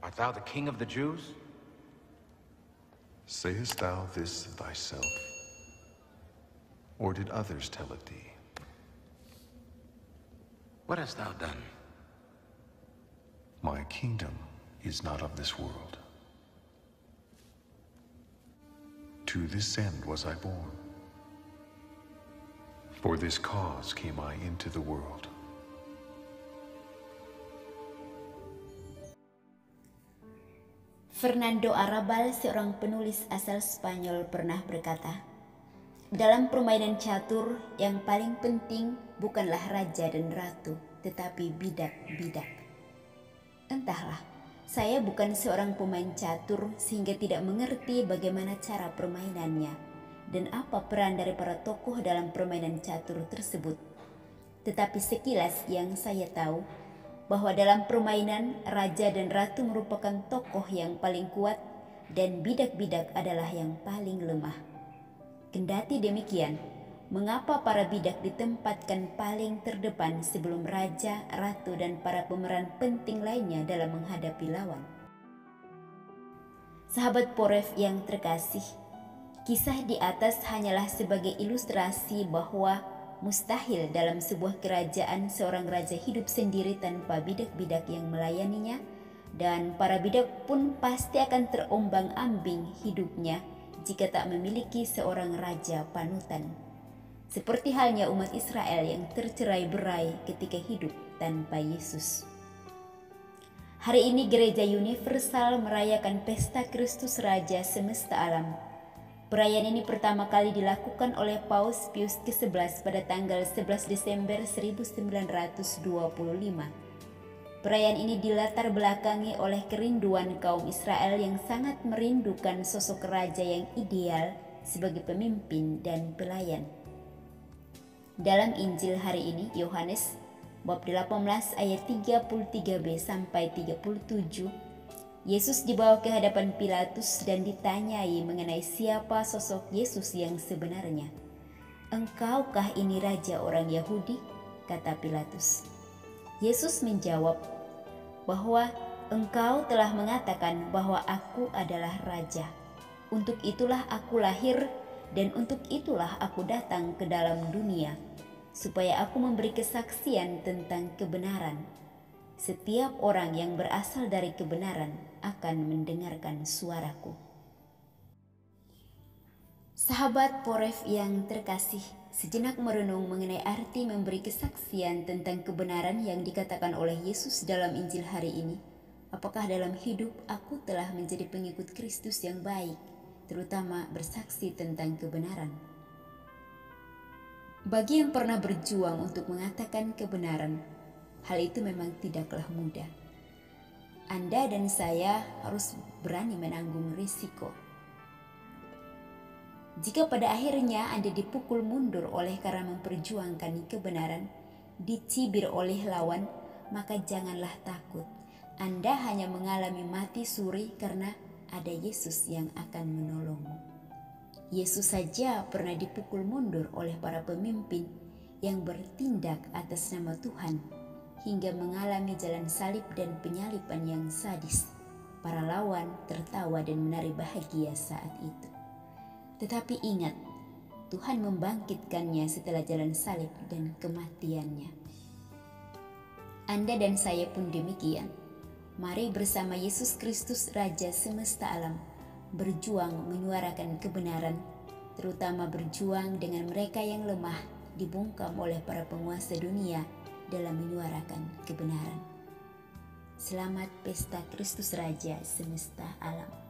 Art thou the king of the Jews? Sayest thou this thyself, or did others tell it thee? What hast thou done? My kingdom is not of this world. To this end was I born. For this cause came I into the world. Fernando Arrabal, seorang penulis asal Spanyol, pernah berkata, dalam permainan catur yang paling penting bukanlah raja dan ratu, tetapi bidak-bidak. Entahlah, saya bukan seorang pemain catur sehingga tidak mengerti bagaimana cara permainannya dan apa peran dari para tokoh dalam permainan catur tersebut. Tetapi sekilas yang saya tahu, bahwa dalam permainan raja dan ratu merupakan tokoh yang paling kuat dan bidak-bidak adalah yang paling lemah. Kendati demikian, mengapa para bidak ditempatkan paling terdepan sebelum raja, ratu, dan para pemeran penting lainnya dalam menghadapi lawan? Sahabat Poref yang terkasih, kisah di atas hanyalah sebagai ilustrasi bahwa mustahil dalam sebuah kerajaan seorang raja hidup sendiri tanpa bidak-bidak yang melayaninya, dan para bidak pun pasti akan terombang-ambing hidupnya jika tak memiliki seorang raja panutan. Seperti halnya umat Israel yang tercerai-berai ketika hidup tanpa Yesus. Hari ini Gereja Universal merayakan pesta Kristus Raja semesta alam. Perayaan ini pertama kali dilakukan oleh Paus Pius ke-11 pada tanggal 11 Desember 1925. Perayaan ini dilatar belakangi oleh kerinduan kaum Israel yang sangat merindukan sosok raja yang ideal sebagai pemimpin dan pelayan. Dalam Injil hari ini, Yohanes bab 18 ayat 33b sampai 37, Yesus dibawa ke hadapan Pilatus dan ditanyai mengenai siapa sosok Yesus yang sebenarnya. "Engkaukah ini raja orang Yahudi?" kata Pilatus. Yesus menjawab bahwa engkau telah mengatakan bahwa aku adalah raja. Untuk itulah aku lahir dan untuk itulah aku datang ke dalam dunia, supaya aku memberi kesaksian tentang kebenaran. Setiap orang yang berasal dari kebenaran akan mendengarkan suaraku. Sahabat Poref yang terkasih, sejenak merenung mengenai arti memberi kesaksian tentang kebenaran yang dikatakan oleh Yesus dalam Injil hari ini. Apakah dalam hidup aku telah menjadi pengikut Kristus yang baik, terutama bersaksi tentang kebenaran? Bagi yang pernah berjuang untuk mengatakan kebenaran, hal itu memang tidaklah mudah. Anda dan saya harus berani menanggung risiko. Jika pada akhirnya Anda dipukul mundur oleh karena memperjuangkan kebenaran, dicibir oleh lawan, maka janganlah takut. Anda hanya mengalami mati suri karena ada Yesus yang akan menolongmu. Yesus saja pernah dipukul mundur oleh para pemimpin yang bertindak atas nama Tuhan, hingga mengalami jalan salib dan penyaliban yang sadis. Para lawan tertawa dan menari bahagia saat itu. Tetapi ingat, Tuhan membangkitkannya setelah jalan salib dan kematiannya. Anda dan saya pun demikian. Mari bersama Yesus Kristus Raja semesta alam berjuang menyuarakan kebenaran, terutama berjuang dengan mereka yang lemah dibungkam oleh para penguasa dunia dalam menyuarakan kebenaran. Selamat Pesta Kristus Raja semesta alam.